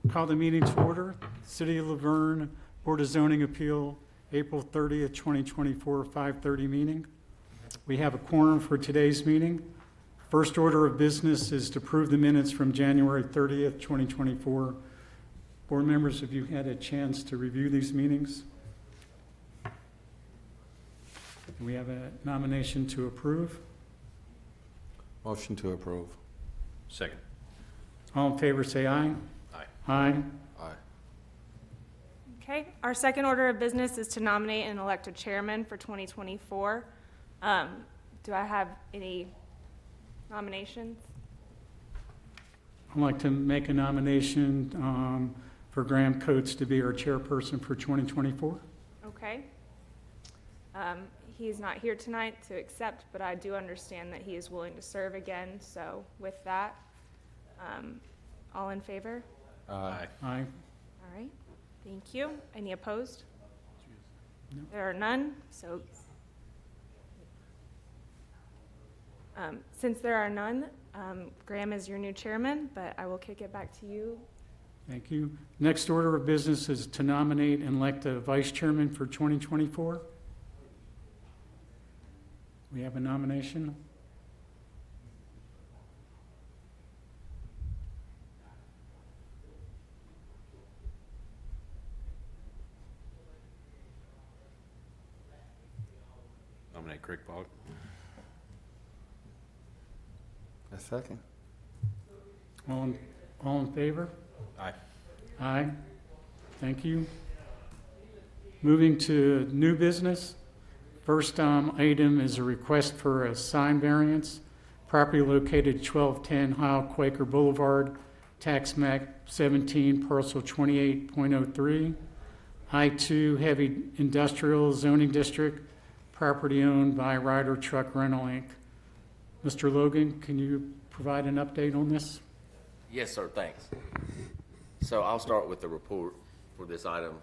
Call the meeting to order. City of Laverne Board of Zoning Appeal, April 30th, 2024, 5:30 meeting. We have a quorum for today's meeting. First order of business is to approve the minutes from January 30th, 2024. Board members, have you had a chance to review these meetings? We have a nomination to approve. Motion to approve. Second. All in favor, say aye. Aye. Aye. Aye. Okay, our second order of business is to nominate and elect a chairman for 2024. Do I have any nominations? I'd like to make a nomination for Graham Coates to be our chairperson for 2024. Okay. He is not here tonight to accept, but I do understand that he is willing to serve again. So with that, all in favor? Aye. Aye. All right, thank you. Any opposed? No. There are none, so since there are none, Graham is your new chairman, but I will kick it back to you. Thank you. Next order of business is to nominate and elect a vice chairman for 2024. We have a nomination. Nominate Craig Fogg. A second. All in favor? Aye. Aye. Thank you. Moving to new business. First item is a request for a sign variance. Property located 1210 Heil Quaker Boulevard, tax map 17, parcel 28.03. I-2 Heavy Industrial Zoning District, property owned by Ryder Truck Rental, Inc. Mr. Logan, can you provide an update on this? Yes, sir, thanks. So I'll start with the report for this item.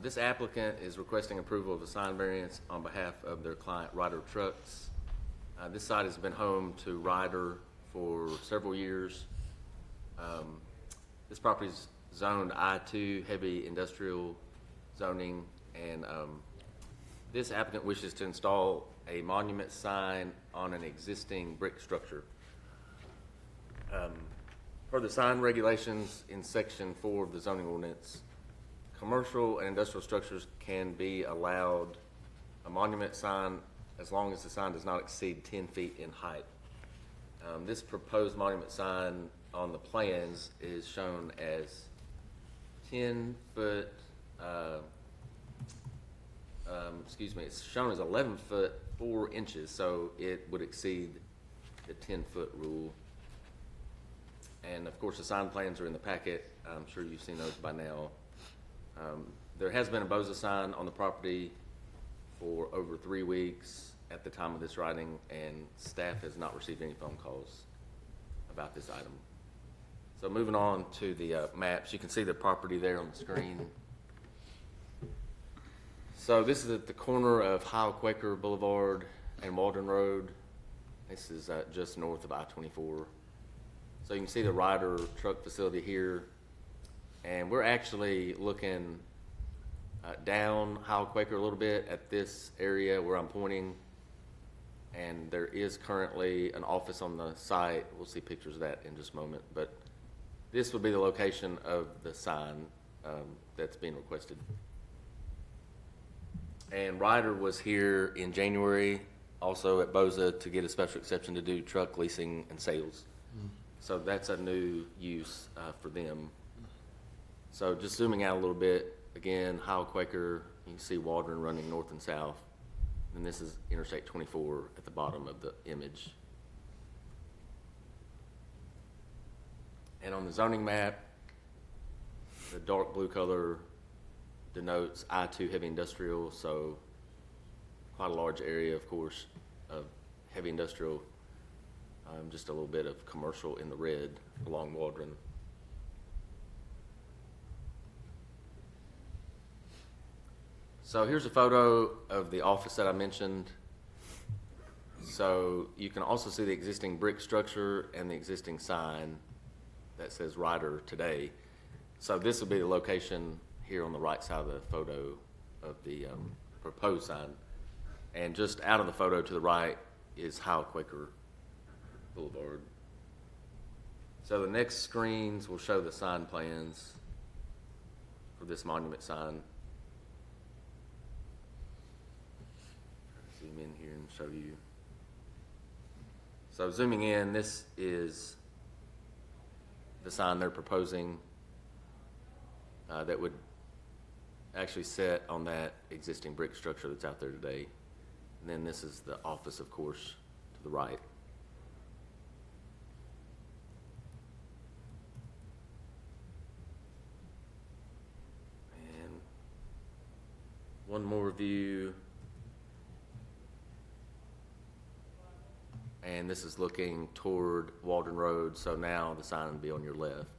This applicant is requesting approval of a sign variance on behalf of their client, Ryder Trucks. This site has been home to Ryder for several years. This property is zoned I-2, heavy industrial zoning, and this applicant wishes to install a monument sign on an existing brick structure. Per the sign regulations in section 4 of the zoning ordinance, commercial and industrial structures can be allowed a monument sign as long as the sign does not exceed 10 feet in height. This proposed monument sign on the plans is shown as 10 foot, it's shown as 11 foot 4 inches, so it would exceed the 10-foot rule. And of course, the sign plans are in the packet. I'm sure you've seen those by now. There has been a BOZA sign on the property for over 3 weeks at the time of this writing, and staff has not received any phone calls about this item. So moving on to the maps, you can see the property there on the screen. So this is at the corner of Heil Quaker Boulevard and Waldron Road. This is just north of I-24. So you can see the Ryder truck facility here. And we're actually looking down Heil Quaker a little bit at this area where I'm pointing. And there is currently an office on the site. We'll see pictures of that in just a moment. But this would be the location of the sign that's being requested. And Ryder was here in January, also at BOZA, to get a special exception to do truck leasing and sales. So that's a new use for them. So just zooming out a little bit, again, Heil Quaker, you can see Waldron running north and south. And this is Interstate 24 at the bottom of the image. And on the zoning map, the dark blue color denotes I-2 heavy industrial, so quite a large area, of course, of heavy industrial. Just a little bit of commercial in the red along Waldron. So here's a photo of the office that I mentioned. So you can also see the existing brick structure and the existing sign that says Ryder today. So this would be the location here on the right side of the photo of the proposed sign. And just out of the photo to the right is Howell Quaker Boulevard. So the next screens will show the sign plans for this monument sign. Zoom in here and show you. So zooming in, this is the sign they're proposing that would actually sit on that existing brick structure that's out there today. And then this is the office, of course, to the right. And one more view. And this is looking toward Walden Road, so now the sign will be on your left.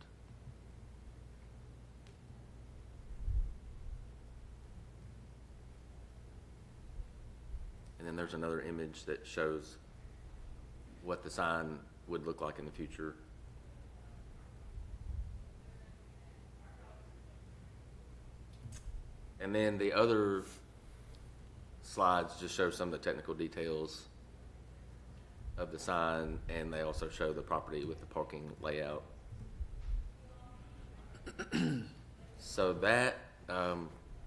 And then there's another image that shows what the sign would look like in the future. And then the other slides just show some of the technical details of the sign, and they also show the property with the parking layout. So that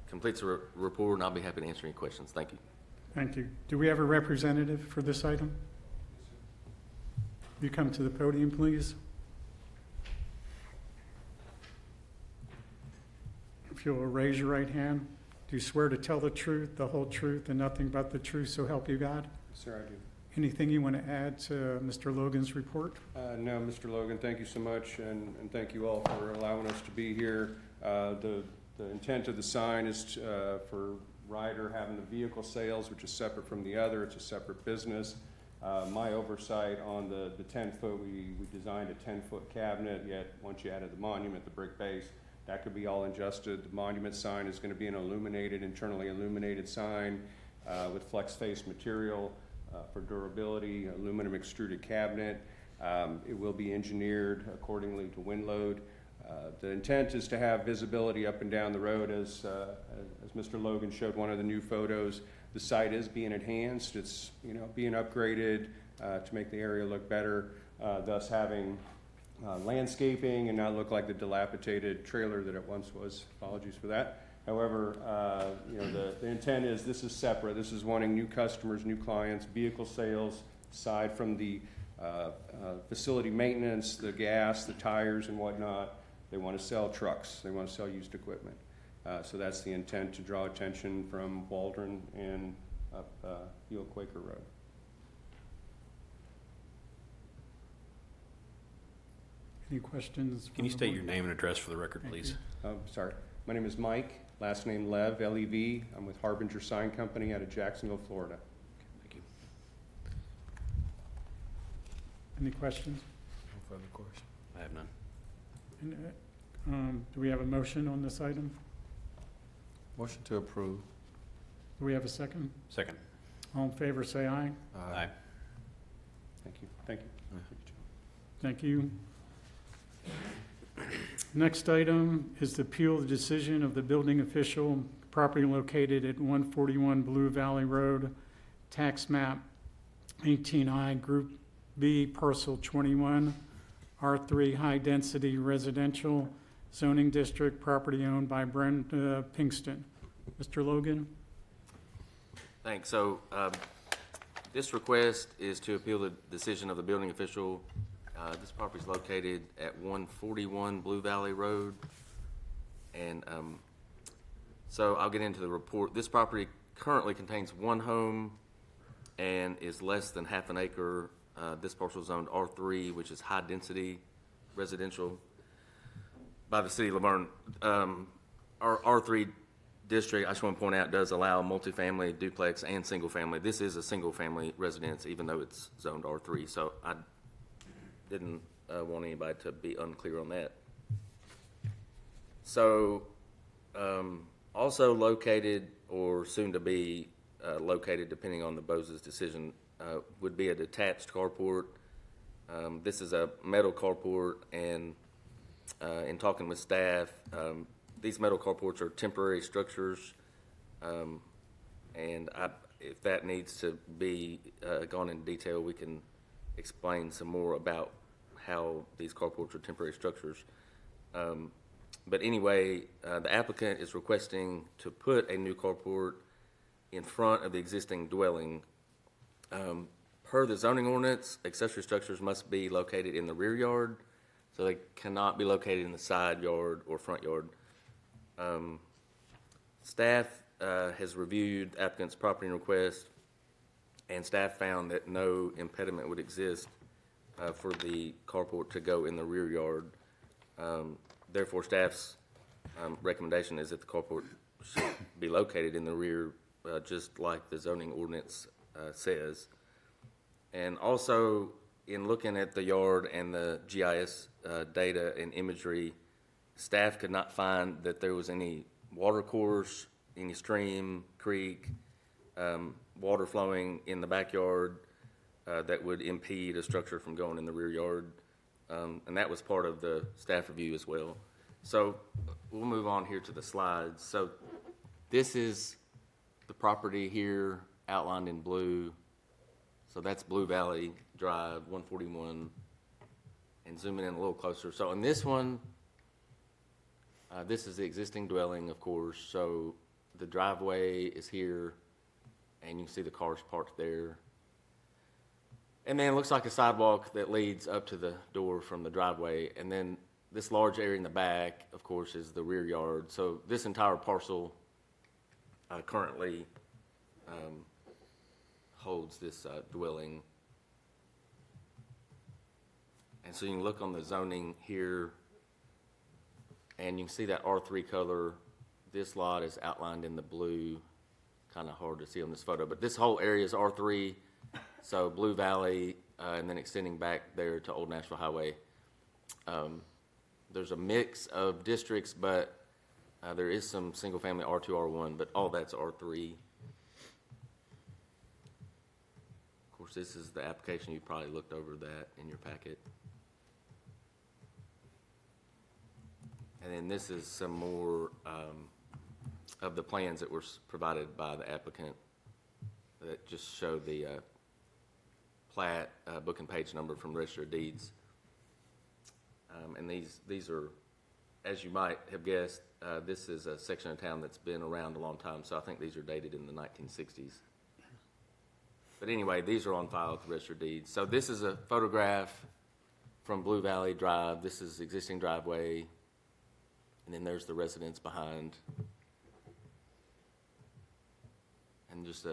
completes the report, and I'll be happy to answer any questions. Thank you. Thank you. Do we have a representative for this item? You come to the podium, please. If you'll raise your right hand, do you swear to tell the truth, the whole truth, and nothing but the truth, so help you God? Sir, I do. Anything you want to add to Mr. Logan's report? No, Mr. Logan, thank you so much, and thank you all for allowing us to be here. The intent of the sign is for Ryder having the vehicle sales, which is separate from the other. It's a separate business. My oversight on the 10-foot, we designed a 10-foot cabinet, yet once you added the monument, the brick base, that could be all adjusted. The monument sign is going to be an illuminated, internally illuminated sign with flex face material. For durability, aluminum extruded cabinet. It will be engineered accordingly to wind load. The intent is to have visibility up and down the road as Mr. Logan showed one of the new photos. The site is being enhanced. It's being upgraded to make the area look better, thus having landscaping and not look like the dilapidated trailer that it once was. Apologies for that. However, the intent is this is separate. This is wanting new customers, new clients, vehicle sales, aside from the facility maintenance, the gas, the tires and whatnot. They want to sell trucks. They want to sell used equipment. So that's the intent, to draw attention from Waldron and up Hewell Quaker Road. Any questions? Can you state your name and address for the record, please? Sorry. My name is Mike. Last name Lev, L-E-V. I'm with Harbinger Sign Company out of Jacksonville, Florida. Thank you. Any questions? No further question. I have none. And, do we have a motion on this item? Motion to approve. Do we have a second? Second. All in favor, say aye. Aye. Thank you. Thank you. Thank you. Next item is the appeal of the decision of the building official, property located at 141 Blue Valley Road, tax map 18I, Group B, parcel 21, R3 High Density Residential Zoning District, property owned by Brenda Pinkston. Mr. Logan? Thanks. So this request is to appeal the decision of the building official. This property is located at 141 Blue Valley Road. And so I'll get into the report. This property currently contains one home and is less than half an acre. This parcel is zoned R3, which is high density residential by the city of Laverne. Our R3 district, I just want to point out, does allow multifamily, duplex, and single family. This is a single family residence, even though it's zoned R3. So I didn't want anybody to be unclear on that. So also located or soon to be located, depending on the BOS's decision, would be a detached carport. This is a metal carport, and in talking with staff, these metal carports are temporary structures. And if that needs to be gone into detail, we can explain some more about how these carports are temporary structures. But anyway, the applicant is requesting to put a new carport in front of the existing dwelling. Per the zoning ordinance, accessory structures must be located in the rear yard, so they cannot be located in the side yard or front yard. Staff has reviewed the applicant's property request, and staff found that no impediment would exist for the carport to go in the rear yard. Therefore, staff's recommendation is that the carport should be located in the rear, just like the zoning ordinance says. And also, in looking at the yard and the GIS data and imagery, staff could not find that there was any water course, any stream, creek, water flowing in the backyard that would impede a structure from going in the rear yard. And that was part of the staff review as well. So we'll move on here to the slides. So this is the property here outlined in blue. So that's Blue Valley Drive, 141, and zooming in a little closer. So in this one, this is the existing dwelling, of course. So the driveway is here, and you can see the cars parked there. And then it looks like a sidewalk that leads up to the door from the driveway. And then this large area in the back, of course, is the rear yard. So this entire parcel currently holds this dwelling. And so you can look on the zoning here, and you can see that R3 color. This lot is outlined in the blue. Kind of hard to see on this photo, but this whole area is R3. So Blue Valley, and then extending back there to Old Nashville Highway. There's a mix of districts, but there is some single-family R2, R1, but all that's R3. Of course, this is the application. You probably looked over that in your packet. And then this is some more of the plans that were provided by the applicant that just show the plat, book and page number from Register of Deeds. And these are, as you might have guessed, this is a section of town that's been around a long time, so I think these are dated in the 1960s. But anyway, these are on file with the Register of Deeds. So this is a photograph from Blue Valley Drive. This is existing driveway, and then there's the residence behind. And just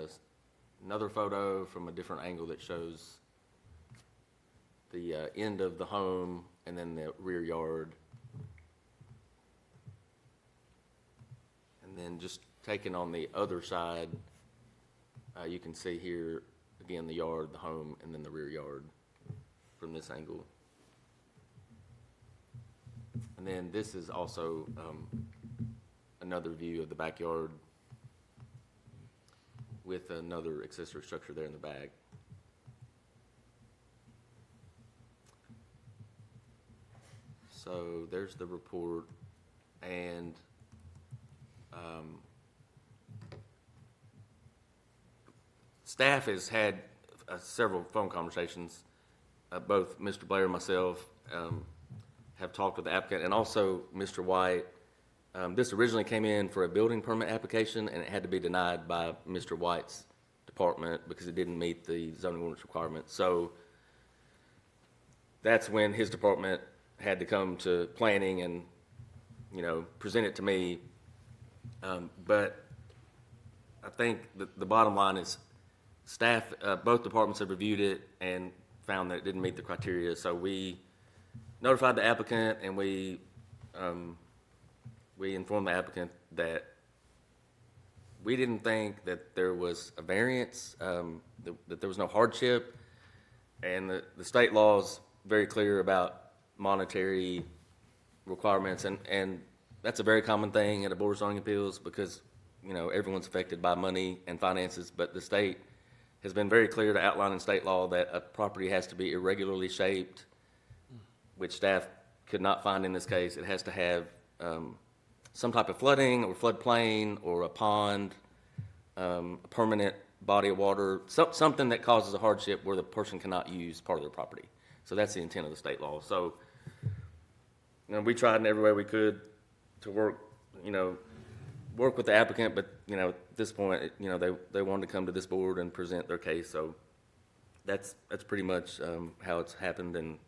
another photo from a different angle that shows the end of the home and then the rear yard. And then just taken on the other side, you can see here, again, the yard, the home, and then the rear yard from this angle. And then this is also another view of the backyard with another accessory structure there in the back. So there's the report, and staff has had several phone conversations. Both Mr. Blair and myself have talked with the applicant, and also Mr. White. This originally came in for a building permit application, and it had to be denied by Mr. White's department because it didn't meet the zoning ordinance requirements. So that's when his department had to come to planning and, present it to me. But I think the bottom line is staff, both departments have reviewed it and found that it didn't meet the criteria. So we notified the applicant, and we informed the applicant that we didn't think that there was a variance, that there was no hardship, and the state law is very clear about monetary requirements, and that's a very common thing at a board of zoning appeals because everyone's affected by money and finances, but the state has been very clear to outline in state law that a property has to be irregularly shaped, which staff could not find in this case. It has to have some type of flooding or floodplain or a pond, a permanent body of water, something that causes a hardship where the person cannot use part of their property. So that's the intent of the state law. So, we tried in every way we could to work with the applicant, but, at this point, they wanted to come to this board and present their case. So that's pretty much how it's happened, and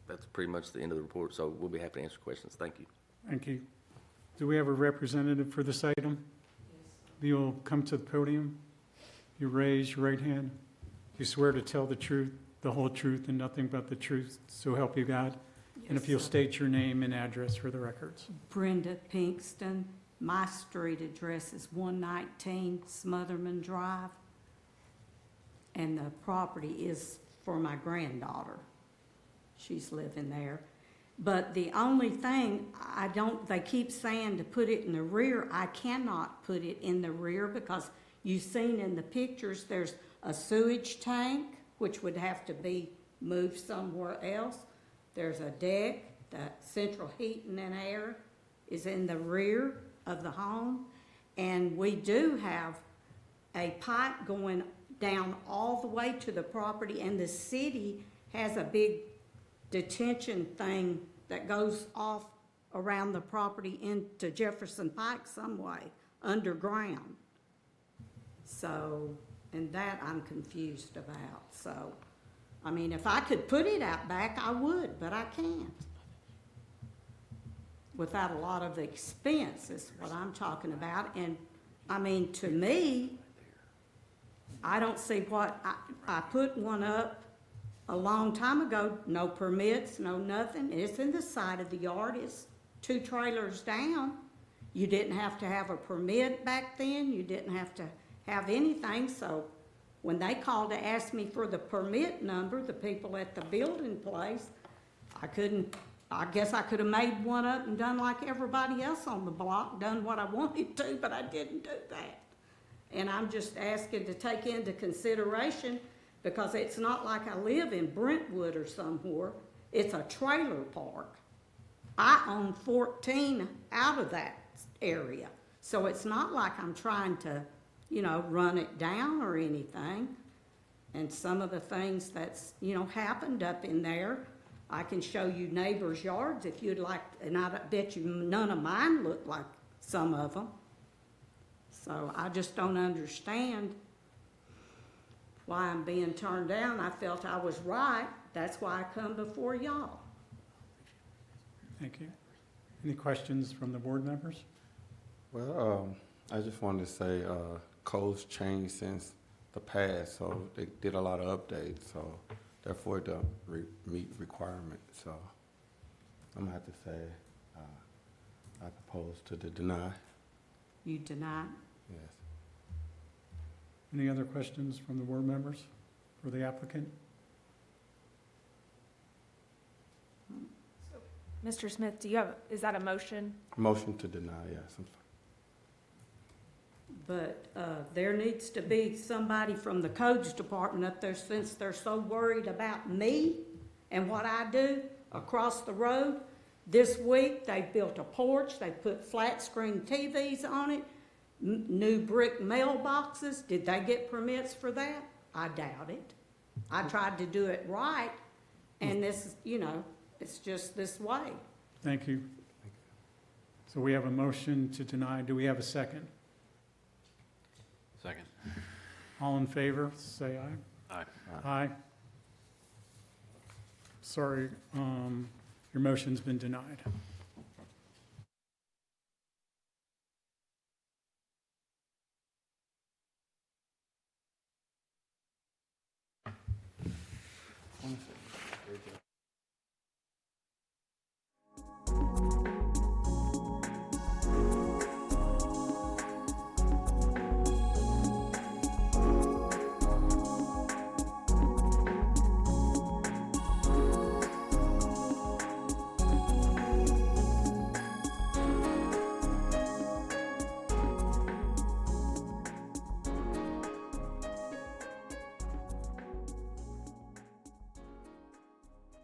that's pretty much the end of the report. So we'll be happy to answer questions. Thank you. Thank you. Do we have a representative for this item? You'll come to the podium. You raise your right hand. You swear to tell the truth, the whole truth, and nothing but the truth, so help you God? And if you'll state your name and address for the records. Brenda Pinkston. My street address is 119 Smotherman Drive. And the property is for my granddaughter. She's living there. But the only thing, they keep saying to put it in the rear. I cannot put it in the rear because you've seen in the pictures, there's a sewage tank, which would have to be moved somewhere else. There's a deck, the central heating and air is in the rear of the home. And we do have a pipe going down all the way to the property, and the city has a big detention thing that goes off around the property into Jefferson Pike some way, underground. So, and that I'm confused about. So, if I could put it out back, I would, but I can't. Without a lot of expense is what I'm talking about. And, to me, I don't see what, I put one up a long time ago, no permits, no nothing. It's in the side of the yard. It's 2 trailers down. You didn't have to have a permit back then. You didn't have to have anything. So when they called to ask me for the permit number, the people at the building place, I guess I could have made one up and done like everybody else on the block, done what I wanted to, but I didn't do that. And I'm just asking to take into consideration, because it's not like I live in Brentwood or somewhere. It's a trailer park. I own 14 out of that area. So it's not like I'm trying to, run it down or anything. And some of the things that's, happened up in there, I can show you neighbors' yards if you'd like, and I bet you none of mine look like some of them. So I just don't understand why I'm being turned down. I felt I was right. That's why I come before y'all. Thank you. Any questions from the board members? Well, I just wanted to say, codes changed since the past, so they did a lot of updates, so therefore it don't meet requirements. So I'm gonna have to say, I propose to deny. You deny? Yes. Any other questions from the board members for the applicant? Mr. Smith, is that a motion? Motion to deny, yes. I'm sorry. But there needs to be somebody from the codes department up there, since they're so worried about me and what I do across the road. This week, they built a porch, they put flat screen TVs on it, new brick mailboxes. Did they get permits for that? I doubt it. I tried to do it right, and this is, it's just this way. Thank you. So we have a motion to deny. Do we have a second? Second. All in favor, say aye. Aye. Aye. Sorry, your motion's been denied.